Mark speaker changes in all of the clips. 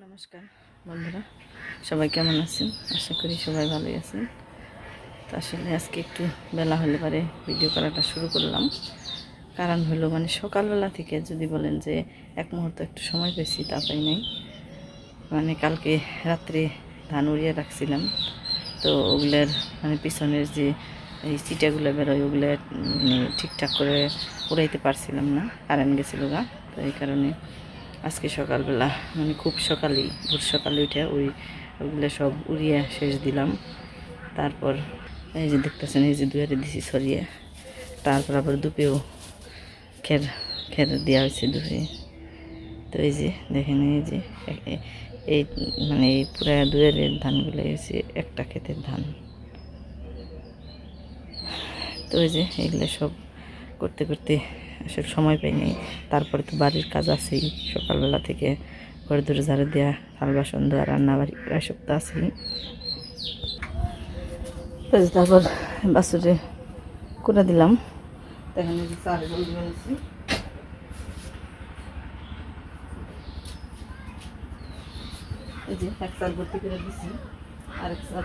Speaker 1: নমস্কার বন্ধুরা, সবাই কেমন আছেন? আশা করি সবাই ভালোই আছেন। তো আসলে আজকে একটু বেলা হলে পারে ভিডিও করাটা শুরু করলাম। কারণ হলো সকালবেলা থেকে যদি বলেন যে এক মুহূর্ত একটু সময় পেয়েছি তা পাই নাই। কালকে রাত্রে ধান উড়িয়ে রাখছিলাম, তো ওগুলোর পিছনের যে এই চিটাগুলো বেরোয় ওগুলো ঠিকঠাক করে উড়াইতে পারছিলাম না, কারেন্ট গেছিলো গা। তো এই কারণে আজকে সকালবেলা খুব সকালেই ভোর সকালে উঠে ওইগুলো সব উড়িয়ে শেষ দিলাম। তারপর এই যে দেখতেছেন, এই যে দুয়ারে দিছি সরিয়ে, তারপর আবার দুপেও খের খের দেওয়া হয়েছে দুপে। তো এই যে দেখেন, এই যে এই এই পুরা দুয়ারের ধানগুলো হয়েছে একটা ক্ষেতের ধান। তো এই যে এগুলো সব করতে করতে আসলে সময় পাইনি। তারপরে তো বাড়ির কাজ আছেই, সকালবেলা থেকে ঘর দূরে ঝাড়ু দেওয়া, থাল বাসন ধোয়া, রান্না বাড়ি প্রায় সব তো আছেই। তারপর বাসুরে করে দিলাম। তখন এই যে চাল জলদি বানিয়েছি, এই যে এক চাল ভর্তি করে দিছি, আরেক চাল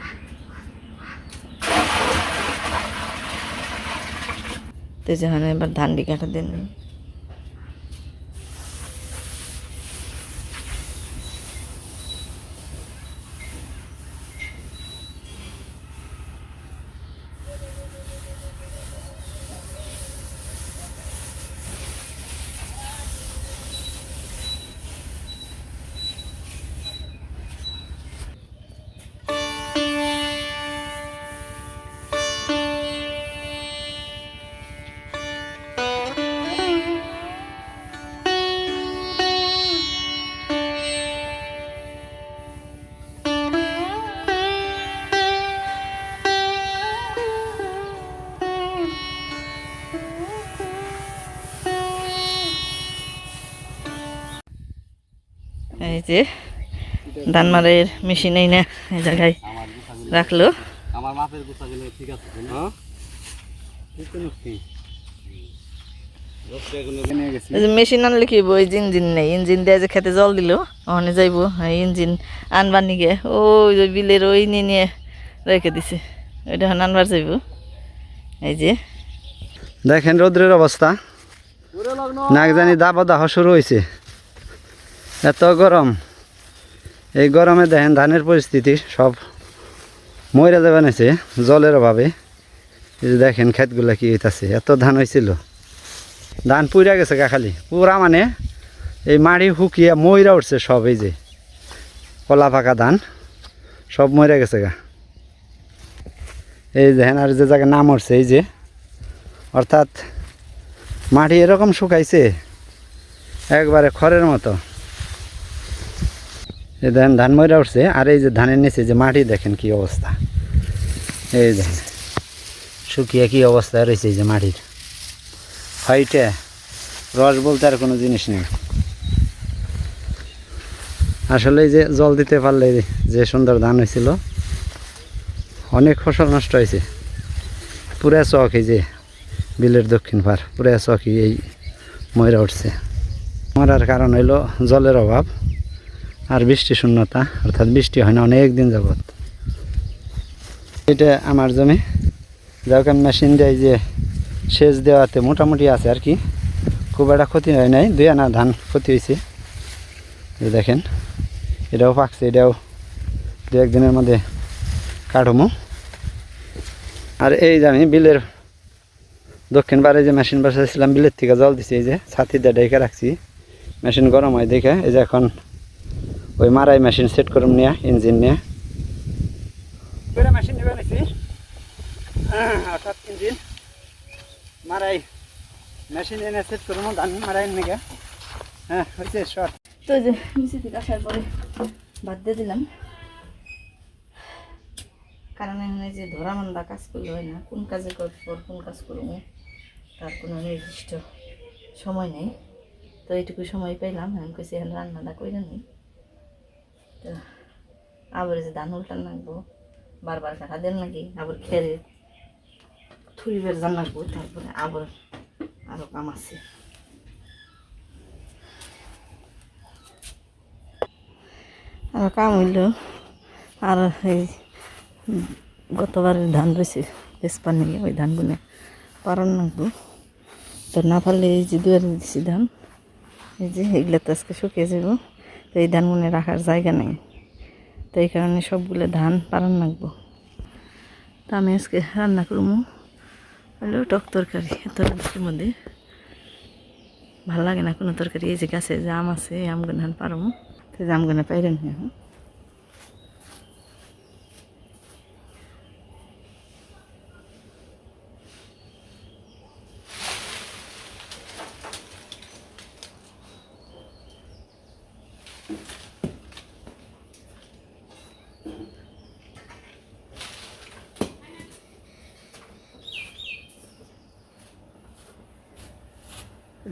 Speaker 1: তো যেখানে এবার ধান কাটা দেন। এই যে ধান মারের মেশিন এই না এই জায়গায় রাখলো। আমার মাপের গুছাগুলো ঠিক আছে না? মেশিন আনলে কি ওই ইঞ্জিন নেই, ইঞ্জিন দিয়ে যে খেতে জল দিল ওখানে যাইব, ইঞ্জিন আনবার নিগে ওই বিলের ওই নিয়ে রেখে দিছে, ওইটা আনবার যাইব। এই যে
Speaker 2: দেখেন রোদ্রের অবস্থা, নাক জানি দাবা দাহ শুরু হয়েছে, এত গরম। এই গরমে দেখেন ধানের পরিস্থিতি সব মরে যাবে নাছে জলের অভাবে। এই যে দেখেন ক্ষেতগুলা কি হইতাছে, এত ধান হয়েছিল, ধান পুইরা গেছে গা, খালি পুরা এই মাড়ি শুকিয়ে ময়রা উঠছে সব। এই যে কলা পাকা ধান সব মরে গেছে গা। এই দেখেন আর যে জায়গায় নাম উঠছে, এই যে অর্থাৎ মাটি এরকম শুকাইছে একবারে খড়ের মতো। এই দেখেন ধান ময়রা উঠছে, আর এই যে ধানের নিচে যে মাটি দেখেন কি অবস্থা, এই দেখেন শুকিয়ে কি অবস্থা রয়েছে। এই যে মাটির ফাইটে রস বলতে আর কোনো জিনিস নেই। আসলে এই যে জল দিতে পারলে যে সুন্দর ধান হয়েছিল, অনেক ফসল নষ্ট হয়েছে। পুরা চক, এই যে বিলের দক্ষিণ পার পুরা চকই এই ময়রা উঠছে। মরার কারণ হইল জলের অভাব আর বৃষ্টি শূন্যতা, অর্থাৎ বৃষ্টি হয় না অনেক দিন যাবৎ। এটা আমার জমি, যাকে মেশিন দিয়ে যে সেচ দেওয়াতে মোটামুটি আছে আর কি, খুব একটা ক্ষতি হয় নাই, 2 আনা ধান ক্ষতি হয়েছে। দেখেন এটাও পাকছে, এটাও 2-1 দিনের মধ্যে কাটমো। আর এই যে আমি বিলের দক্ষিণ পারে যে মেশিন বসাইছিলাম, বিলের থেকে জল দিছি, এই যে ছাতি দিয়ে ঢেকে রাখছি, মেশিন গরম হয় দেখে। এই যে এখন ওই মারাই মেশিন সেট করুন নিয়ে, ইঞ্জিন নিয়ে মেশিন নিয়ে নিছি, অর্থাৎ ইঞ্জিন মারাই মেশিন এনে সেট করুন ধান মারাই নিয়ে। হ্যাঁ হয়েছে শর্ট।
Speaker 1: তো যে মিশে থেকে আসার পরে বাদ দিয়ে দিলাম, কারণ এখানে যে ধরা মান্দা কাজ করলে হয় না, কোন কাজে পর কোন কাজ করবো তার কোনো নির্দিষ্ট সময় নেই। তো এইটুকু সময় পাইলাম, আমি কেছি এখন রান্নাটা করে নিই। তো আবার যে ধান উল্টান লাগবো, বারবার কাটা দেন নাকি, আবার খেরে থুরি বের জান লাগবো, তারপরে আবার আরও কাম আছে। আর কাম হইল আর এই গতবারের ধান রয়েছে বেসপার নিয়ে ওই ধানগুলো পারান লাগবো। তো না পারলে এই যে দুয়ারে দিছি ধান, এই যে এগুলো তো আজকে শুকিয়ে যাব। তো এই ধানগুলো রাখার জায়গা নেই, তো এই কারণে সবগুলো ধান পারান লাগবো। তো আমি আজকে রান্না করবো হলো টক তরকারি। এত রোদের মধ্যে ভাল লাগে না কোনো তরকারি। এই যে গাছে যে আম আছে, এই আমগুলো ধান পারবো, তো এই আমগুলো পাইরেন এখন।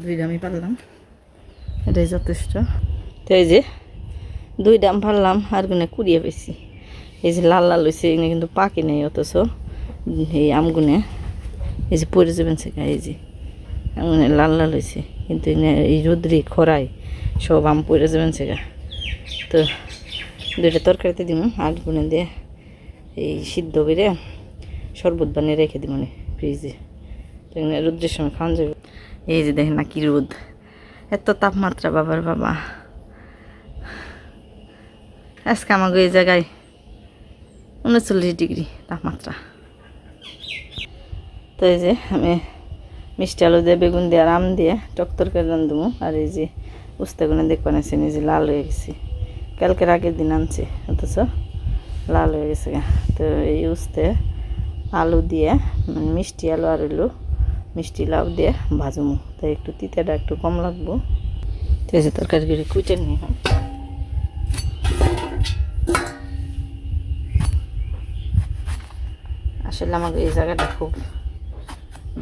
Speaker 1: দুই দামই পারলাম, এটাই যথেষ্ট। তো এই যে দুই ডাম পারলাম, আর গুনে কুড়িয়ে পেয়েছি। এই যে লাল লাল হয়েছে, এগুলো কিন্তু পাকি নেই, অথচ এই আমগুনে এই যে পড়ে যাবেন সেটা, এই যে আমগুনে লাল লাল হয়েছে, কিন্তু এই রোদ্রি খরায় সব আম পড়ে যাবেন সেটা। তো দুইটা তরকারিতে দিব, আর গুনে দিয়ে এই সিদ্ধ করে শরবত বানিয়ে রেখে দিব মানে ফ্রিজে, তো রোদ্রের সময় খাওয়া যাবে। এই যে দেখেন না কি রোদ, এত তাপমাত্রা বাবার বাবা। আজকে আমাকে এই জায়গায় 39 ডিগ্রি তাপমাত্রা। তো এই যে আমি মিষ্টি আলু দিয়ে, বেগুন দিয়ে আর আম দিয়ে টক তরকারি রান্ধবো। আর এই যে উস্তাগুনে দেখবেন আছেন, এই যে লাল হয়ে গেছে, কালকের আগের দিন আনছে, অথচ লাল হয়ে গেছে। তো এই উস্তে আলু দিয়ে, মানে মিষ্টি আলু আর হইলো মিষ্টি লাউ দিয়ে ভাজবো, তাই একটু তিতাটা একটু কম লাগবো। তো এই যে তরকারিগুলি কুইটে নিয়ে আসলে আমাকে এই জায়গাটা খুব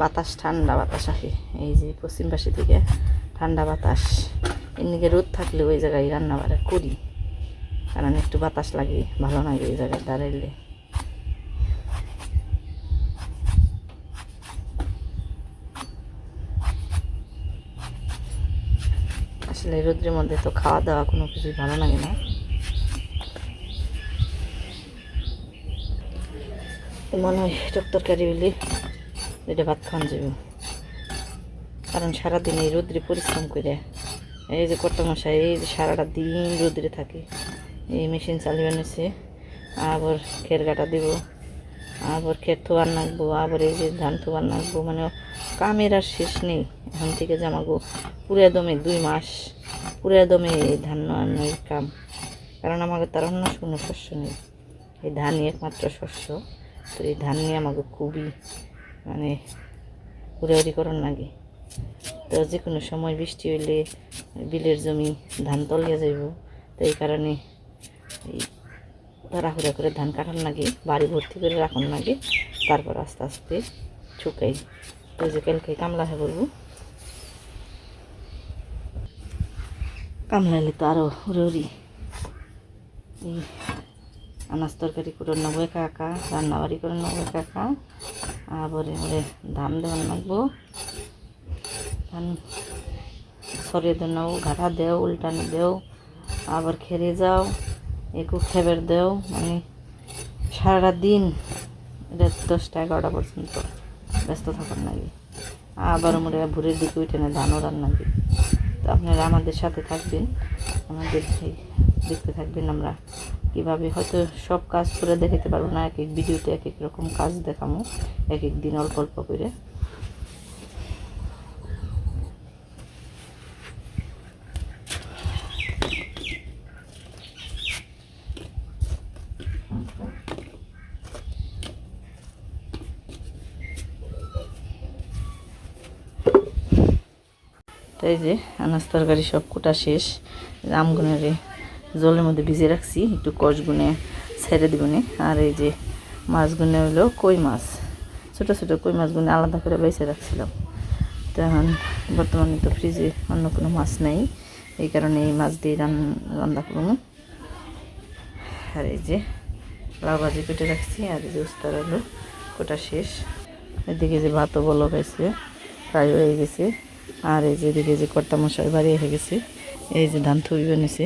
Speaker 1: বাতাস, ঠান্ডা বাতাস আসে, এই যে পশ্চিম পাশে থেকে ঠান্ডা বাতাস। এদিকে রোদ থাকলে ওই জায়গায় রান্না বাড়া করি, কারণ একটু বাতাস লাগে, ভালো লাগে এই জায়গায় দাঁড়াইলে। আসলে রোদ্রের মধ্যে তো খাওয়া দাওয়া কোনো কিছুই ভালো লাগে না। মনে হয় টক তরকারি হলে এটা ভাত খাওয়ান যাবে, কারণ সারাদিন এই রোদ্রে পরিশ্রম করে, এই যে কর্তা মশাই এই যে সারাটা দিন রোদ্রে থাকে, এই মেশিন চালিয়ে এনেছে, আবার খের কাটা দিব, আবার খের থোয়ার নাকবো, আবার এই যে ধান থোয়ার নাকবো, মানে কামের আর শেষ নেই। এখন থেকে জামাগো পুরা দমে 2 মাস পুরা দমে এই ধান নেওয়ার কাম, কারণ আমাকে তার অন্য কোনো শস্য নেই, এই ধানই একমাত্র শস্য। তো এই ধান নিয়ে আমাকে খুবই মানে হুড়াহুড়ি করার লাগে। তো যে কোনো সময় বৃষ্টি হইলে বিলের জমি ধান তলিয়ে যাইব, তো এই কারণে এই তাড়াহুড়া করে ধান কাটার লাগে, বাড়ি ভর্তি করে রাখার লাগে, তারপর আস্তে আস্তে শুকাই। তো যে কালকে কামলা হয়ে বলবো, কামলা এলে তো আরও হুড়ি এই আনাজ তরকারি করে নেবো একা একা, রান্নাবাড়ি করে নেবো একা একা, আবার এবারে ধান দেওয়ার লাগবো, ধান সরিয়ে দেন নেবো, ঘাটা দেও, উল্টানি দেও, আবার খেরে যাও, একটু খেবের দেও, মানে সারাটা দিন এটা 10টা 11টা পর্যন্ত ব্যস্ত থাকার লাগে। আবার মোরে ভোরের দিকে উঠে না ধানও রান্না দিই। তো আপনারা আমাদের সাথে থাকবেন, আমাদের দেখতে থাকবেন আমরা কীভাবে, হয়তো সব কাজ করে দেখাতে পারবো না, এক এক ভিডিওতে এক এক রকম কাজ দেখাবো, এক এক দিন অল্প অল্প করে। তো এই যে আনাজ তরকারি সব কোটা শেষ, আমগুনের জলের মধ্যে ভিজিয়ে রাখছি, একটু কষ গুনে ছেড়ে দিবনি। আর এই যে মাছগুনে হলো কই মাছ, ছোটো ছোটো কই মাছগুনে আলাদা করে বেছে রাখছিলাম। তো এখন বর্তমানে তো ফ্রিজে অন্য কোনো মাছ নেই, এই কারণে এই মাছ দিয়ে রান্না করবো। আর এই যে লাউ ভাজি কেটে রাখছি, আর এই যে উস্তার হলো কোটা শেষ। এদিকে যে ভাতও বলো গেছে, ফ্রাই হয়ে গেছে। আর এই যে এদিকে যে কর্তা মশাই বাড়ি হয়ে গেছে, এই যে ধান থুই বানিয়েছে,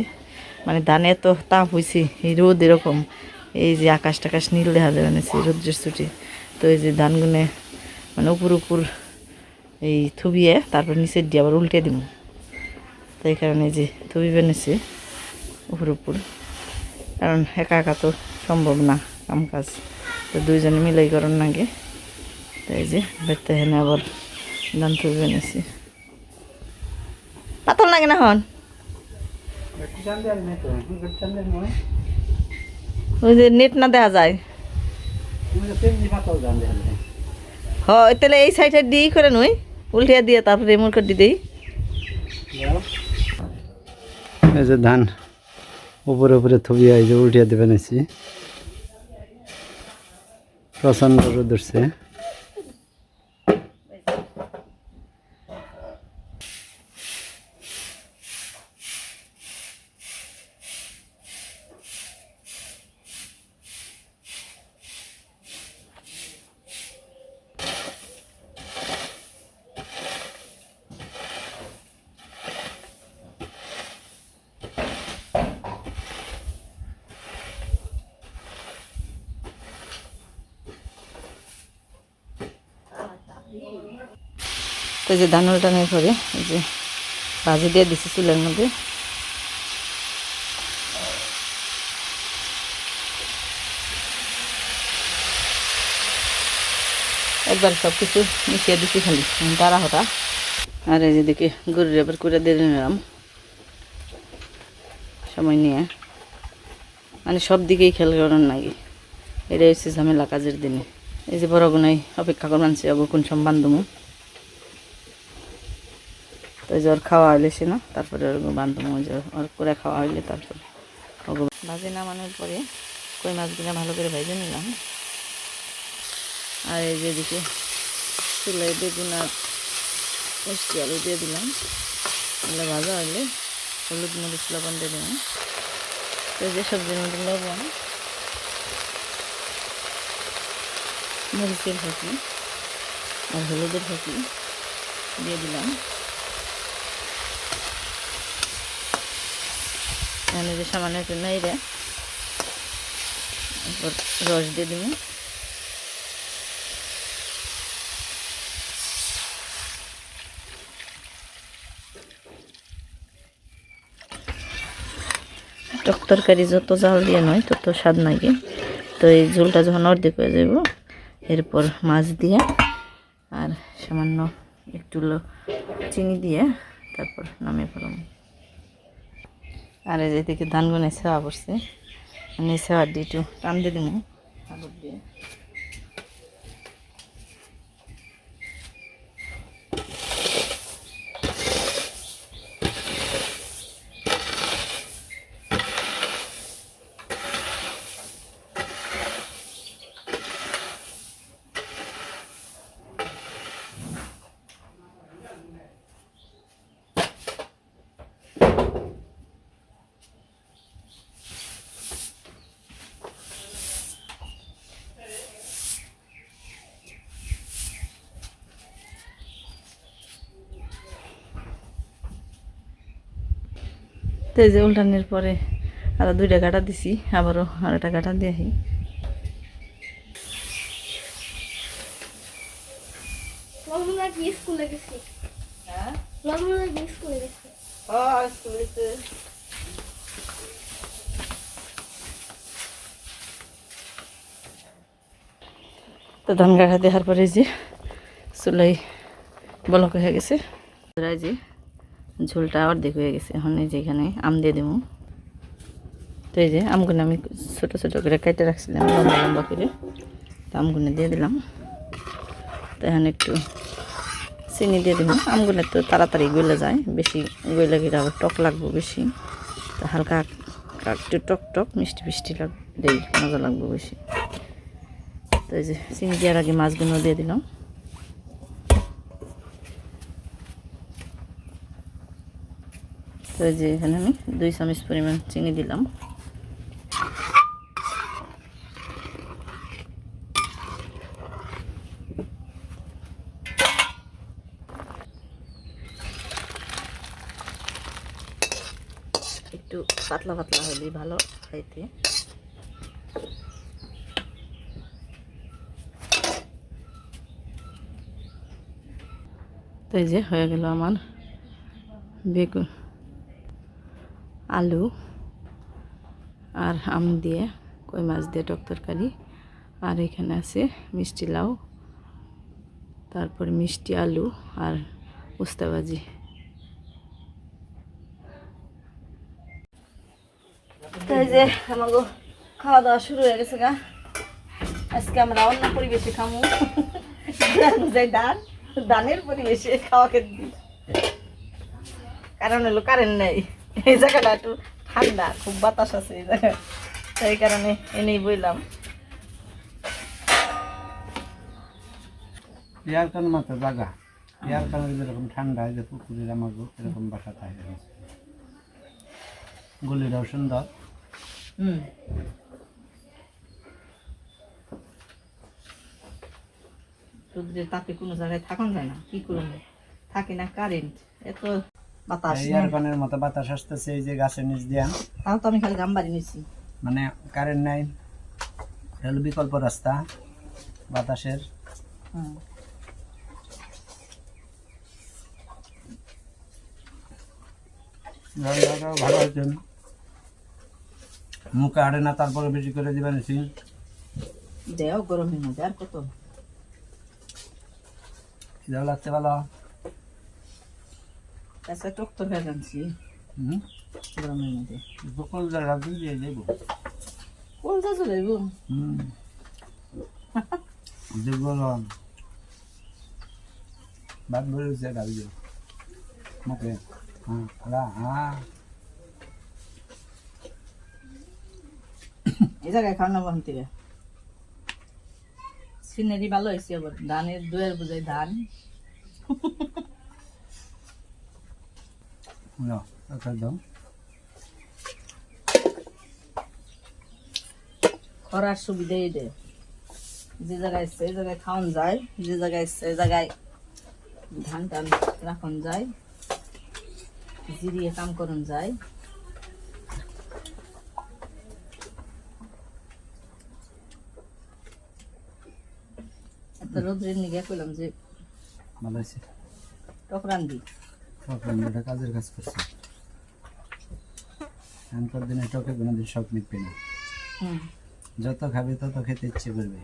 Speaker 1: মানে ধানে এত তাপ হয়েছে, এই রোদ এরকম, এই যে আকাশ টাকাশ নীল দেখা যায় মানে সেই রোদ্রের ছুটি। তো এই যে ধানগুনে মানে উপর উপর এই থুবিয়ে তারপর নিচের দিয়ে আবার উল্টে দিব। তো এই কারণে যে থুবি বেনেছি উপর উপর, কারণ একা একা তো সম্ভব না কাম কাজ, তো দুইজনে মিলাই করার নাগে। তো এই যে বেরতে হেনে আবার ধান থুবি বেনেছি। পাতল লাগে না হন, ওই যে নেট না দেখা যায়। হয় তাহলে এই সাইডে দিই করে নই উল্টিয়া দিয়ে তারপরে এমন করে দিই।
Speaker 2: এই যে ধান উপরে উপরে থুবিয়ে এই যে উল্টিয়ে দেবেন এসি, প্রচন্ড রোদ উঠছে।
Speaker 1: তো এই যে ধান উল্টানোর পরে এই যে ভাজি দিয়ে দিচ্ছি চুলের মধ্যে। একবার সব কিছু মিশিয়ে দিচ্ছি খালি তারা হতা। আর এই যেদিকে গরুর এবার করে দিয়ে নিলাম সময় নিয়ে, মানে সব দিকেই খেয়াল করার নাকি, এটা হচ্ছে ঝামেলা কাজের দিনে। এই যে বড় গুনাই অপেক্ষা করে মানছি অবকুণ সব বান্ধবো। তো এই যে ওর খাওয়া হইলে সে না, তারপরে ওর বান্ধবো, যে ওর করে খাওয়া হইলে তারপরে ভাজি নামানোর পরে কই মাছগুলো ভালো করে ভেজে নিলাম। আর এই যে এদিকে চুলায় বেগুন আর মিষ্টি আলু দিয়ে দিলাম, এগুলো ভাজা হইলে হলুদ মরিচ লবণ দিয়ে দিলাম। তো এই যে সবজির মধ্যে লবণ, মরিচের ফাঁকি আর হলুদের ফাঁকি দিয়ে দিলাম। এখানে যে সামান্য একটু নেড়ে তারপর রস দিয়ে দিব। টক তরকারি যত জাল দিয়ে নয় তত স্বাদ লাগে। তো এই ঝোলটা যখন অর্ধেক হয়ে যাব এরপর মাছ দিয়ে আর সামান্য একটু চিনি দিয়ে তারপর নামিয়ে ফেলাম। আর এই যেদিকে ধানগুনে সেবা করছে, মানে সেবা দিয়ে একটু টান দিয়ে দিব আলু দিয়ে। তো এই যে উল্টানোর পরে আরও দুইটা কাটা দিছি, আবারও আরেকটা কাটা দিয়ে আসি। তো ধান কাটা দেওয়ার পরে যে চুলাই বলক হয়ে গেছে, যে ঝোলটা অর্ধেক হয়ে গেছে। এখন এই যে এখানে আম দিয়ে দেবো। তো এই যে আমগুলো আমি ছোটো ছোটো করে কেটে রাখছিলাম লম্বা লম্বা করে, তো আমগুলো দিয়ে দিলাম। তো এখানে একটু চিনি দিয়ে দেবো। আমগুলো তো তাড়াতাড়ি গলে যায়, বেশি গলে গেলে আবার টক লাগবে বেশি, তো হালকা একটু টক টক মিষ্টি মিষ্টি লাগবে, মজা লাগবে বেশি। তো এই যে চিনি দেওয়ার আগে মাছগুলো দিয়ে দিলাম। তো এই যে এখানে আমি 2 চামচ পরিমাণ চিনি দিলাম। একটু পাতলা পাতলা হলেই ভালো খাইতে। তো এই যে হয়ে গেল আমার বেগুন, আলু আর আম দিয়ে কই মাছ দিয়ে টক তরকারি। আর এখানে আছে মিষ্টি লাউ, তারপরে মিষ্টি আলু আর উস্তা ভাজি। তো এই যে আমাকে খাওয়া দাওয়া শুরু হয়ে গেছে গা। আজকে আমরা অন্য পরিবেশে খামু, দানের পরিবেশে খাওয়া খেতে দিই। কারণ হলো কারেন্ট নেই, এই জায়গাটা একটু ঠান্ডা, খুব বাতাস আছে এই জায়গায়, তাই কারণে এনেই বইলাম।
Speaker 2: ইয়ার কারণ মাত্র জায়গা, ইয়ার কারণে যেরকম ঠান্ডা হয় যে পুকুরের আমাকে এরকম বাসা থাকে, গলিটাও সুন্দর।
Speaker 1: রোদ্রের তাপে কোনো জায়গায় থাকুন যায় না, কি করুন, থাকে না কারেন্ট, এত বাতাস।
Speaker 2: ইয়ারকানের মতো বাতাস আসতেছে এই যে গাছের নিচ দিয়া,
Speaker 1: তাও তো আমি খালি গাম বাড়ি নিচ্ছি।
Speaker 2: মানে কারেন্ট নাই, হলো বিকল্প রাস্তা বাতাসের। ভালো আছেন, মুখে হাঁটে না, তারপরে বেশি করে দিবেন।
Speaker 1: দেও গরমের মধ্যে আর কত
Speaker 2: খিদাও লাগছে ভালো।
Speaker 1: আচ্ছা টক তো ভেজ আনছি গরমের মধ্যে,
Speaker 2: কলজা রাখি দিয়ে যাইব,
Speaker 1: কলজা চলে যাইব।
Speaker 2: গরম ভাত ভরে হয়েছে, ডাল দিয়ে মুখে। হ্যাঁ
Speaker 1: এই জায়গায় খাওয়া বহন থেকে সিনারি ভালো হয়েছে। আবার ধানের দুয়ের বোঝাই ধান। খরার সুবিধা এই দে, যে জায়গায় ইচ্ছে এই জায়গায় খাওয়ান যায়, যে জায়গায় ইচ্ছে এই জায়গায় ধান টান রাখন যায়, জিরিয়ে কাম করন যায়। রোদ্রের নিগে কইলাম যে
Speaker 2: ভালো হয়েছে,
Speaker 1: টক রান্ধি,
Speaker 2: কাজের কাজ করছে। এখনকার দিনে টকে কোনোদিন শখ মিটবে না, যত খাবে তত খেতে ইচ্ছে করবে।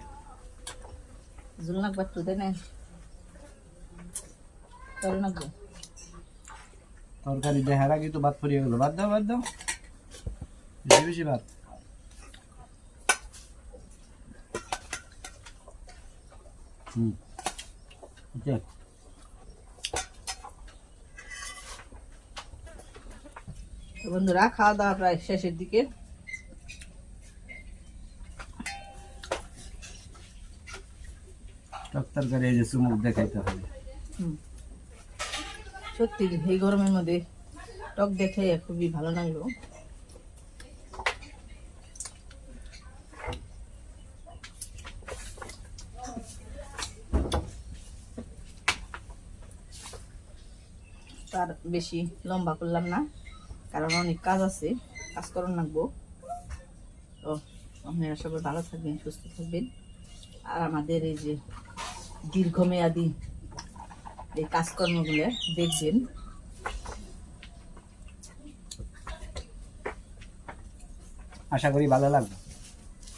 Speaker 1: ঝুল নাকবার তো দেয় না, তবে নাকবো
Speaker 2: তরকারি দেখার আগে তো ভাত পরিয়ে গেলো। বাদ দাও বাদ দাও, বেশি বেশি ভাত।
Speaker 1: তো বন্ধুরা খাওয়া দাওয়া প্রায় শেষের দিকে।
Speaker 2: টক তরকারি এই যে চুমুক দেখাইতে হবে।
Speaker 1: সত্যি এই গরমের মধ্যে টক দেখে খুবই ভালো লাগলো। তার বেশি লম্বা করলাম না, কারণ অনেক কাজ আছে, কাজ করার লাগবো। তো আপনারা সবাই ভালো থাকবেন, সুস্থ থাকবেন, আর আমাদের এই যে দীর্ঘমেয়াদী এই কাজকর্মগুলো দেখবেন।
Speaker 2: আশা করি ভালো লাগবে।